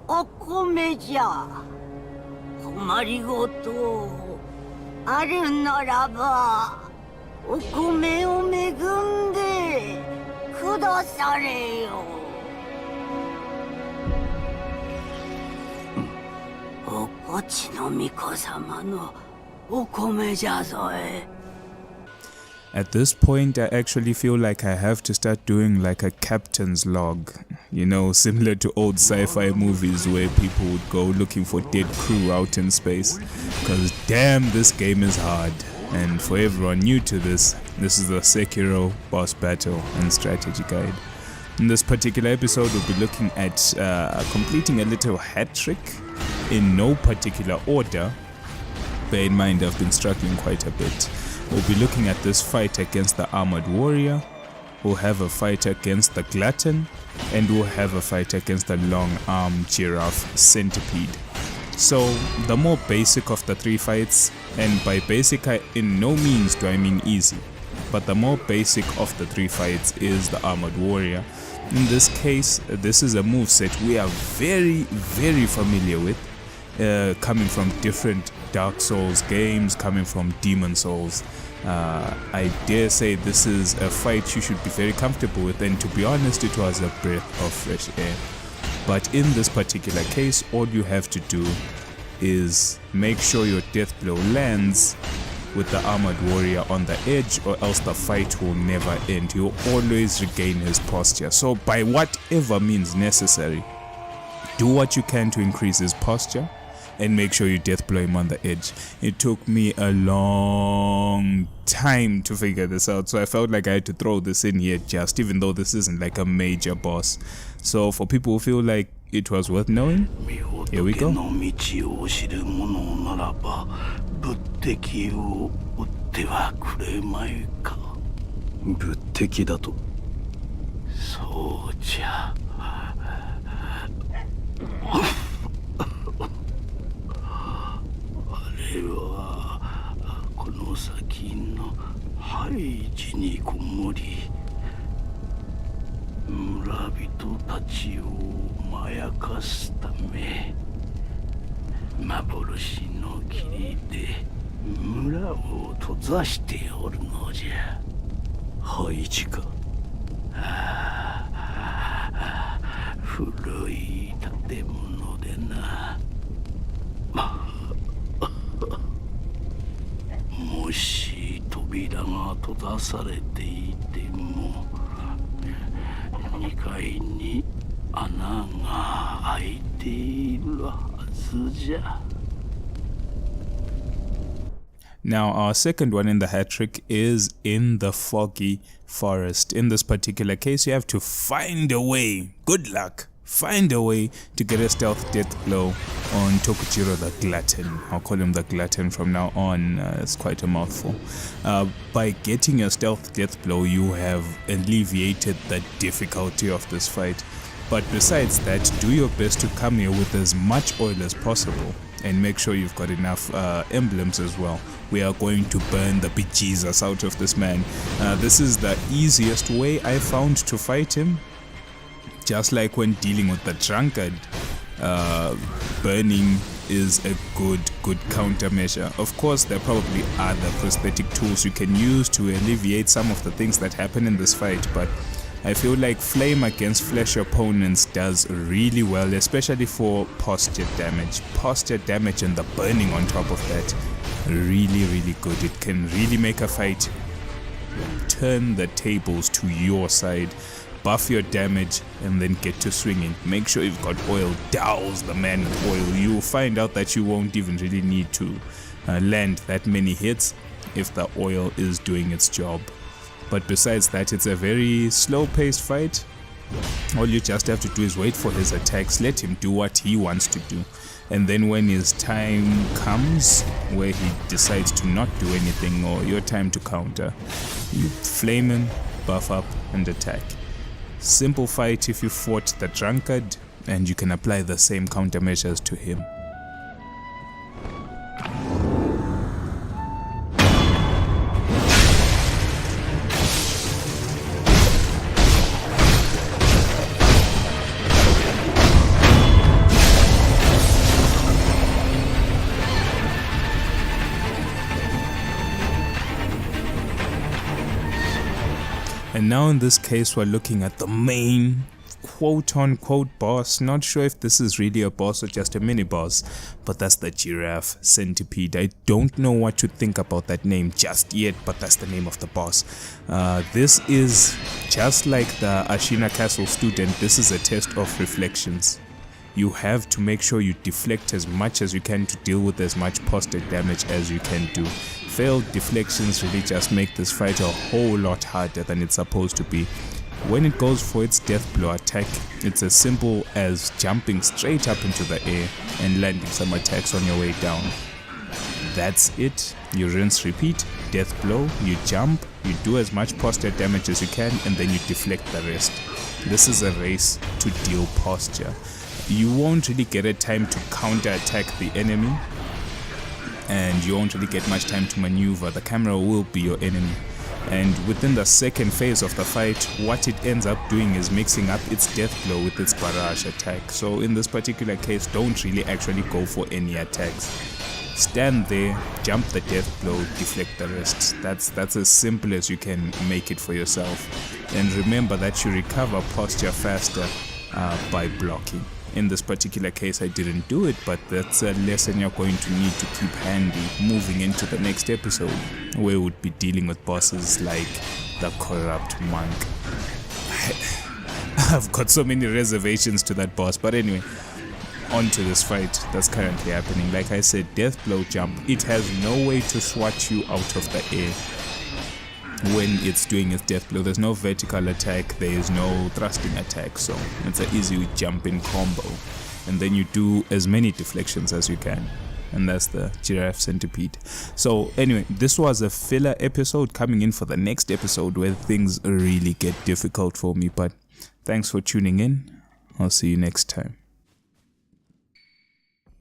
お米じゃ。困りごとあるならば、お米を恵んでくだされよ。おこちの巫女様のお米じゃぞえ。At this point, I actually feel like I have to start doing like a captain's log, you know, similar to old sci-fi movies where people would go looking for dead crew out in space. Cause damn, this game is hard. And for everyone new to this is the Sekiro boss battle and strategy guide. In this particular episode, we'll be looking at completing a little hat trick in no particular order. Bear in mind, I've been struggling quite a bit. We'll be looking at this fight against the armored warrior, we'll have a fight against the glutton, and we'll have a fight against the long-armed giraffe centipede. So the more basic of the three fights, and by basic in no means do I mean easy, but the more basic of the three fights is the armored warrior. In this case, this is a moveset we are very familiar with, coming from different Dark Souls games, coming from Demon Souls. I dare say this is a fight you should be very comfortable with, and to be honest, it was a breath of fresh air. But in this particular case, all you have to do is make sure your death blow lands with the armored warrior on the edge, or else the fight will never end. He'll always regain his posture. So by whatever means necessary, do what you can to increase his posture and make sure you death blow him on the edge. It took me a long time to figure this out, so I felt like I had to throw this in here just, even though this isn't like a major boss. So for people who feel like it was worth knowing, here we go. この先の廃寺にこもり、村人たちをまやかすため、幻の霧で村を閉ざしておるのじゃ。廃寺か。古い建物でな。もし扉が閉ざされていても、2階に穴が開いているはずじゃ。Now, our second one in the hat trick is in the foggy forest. In this particular case, you have to find a way. Good luck. Find a way to get a stealth death blow on Tokujiro the Glutton. I'll call him the Glutton from now on. It's quite a mouthful. By getting your stealth death blow, you have alleviated the difficulty of this fight. But besides that, do your best to come here with as much oil as possible, and make sure you've got enough emblems as well. We are going to burn the bejesus out of this man. This is the easiest way I found to fight him. Just like when dealing with the drunkard, burning is a good countermeasure. Of course, there are probably other prosthetic tools you can use to alleviate some of the things that happen in this fight, but I feel like flame against flesh opponents does really well, especially for posture damage. Posture damage and the burning on top of that, really good. It can really make a fight turn the tables to your side. Buff your damage and then get to swinging. Make sure you've got oil. Douse the man with oil. You'll find out that you won't even really need to land that many hits if the oil is doing its job. But besides that, it's a very slow-paced fight. All you just have to do is wait for his attacks, let him do what he wants to do, and then when his time comes where he decides to not do anything, or your time to counter, you flame him, buff up and attack. Simple fight if you fought the drunkard, and you can apply the same countermeasures to him. And now in this case, we're looking at the main quote-unquote boss. Not sure if this is really a boss or just a mini-boss, but that's the Girrafe Centipede. I don't know what to think about that name just yet, but that's the name of the boss. This is just like the Ashina Castle student. This is a test of reflections. You have to make sure you deflect as much as you can to deal with as much posted damage as you can do. Failed deflections really just make this fight a whole lot harder than it's supposed to be. When it goes for its death blow attack, it's as simple as jumping straight up into the air and landing some attacks on your way down. That's it. You rinse, repeat, death blow, you jump, you do as much posture damage as you can, and then you deflect the rest. This is a race to deal posture. You won't really get a time to counter attack the enemy, and you won't really get much time to maneuver. The camera will be your enemy. And within the second phase of the fight, what it ends up doing is mixing up its death blow with its barrage attack. So in this particular case, don't really actually go for any attacks. Stand there, jump the death blow, deflect the rest. That's as simple as you can make it for yourself. And remember that you recover posture faster by blocking. In this particular case, I didn't do it, but that's a lesson you're going to need to keep handy moving into the next episode, where we'll be dealing with bosses like the corrupt monk. I've got so many reservations to that boss, but anyway, on to this fight that's currently happening. Like I said, death blow jump, it has no way to swat you out of the air when it's doing its death blow. There's no vertical attack, there is no thrusting attack, so it's an easy jump in combo, and then you do as many deflections as you can, and that's the Girrafe Centipede. So anyway, this was a filler episode coming in for the next episode where things really get difficult for me, but thanks for tuning in. I'll see you next time.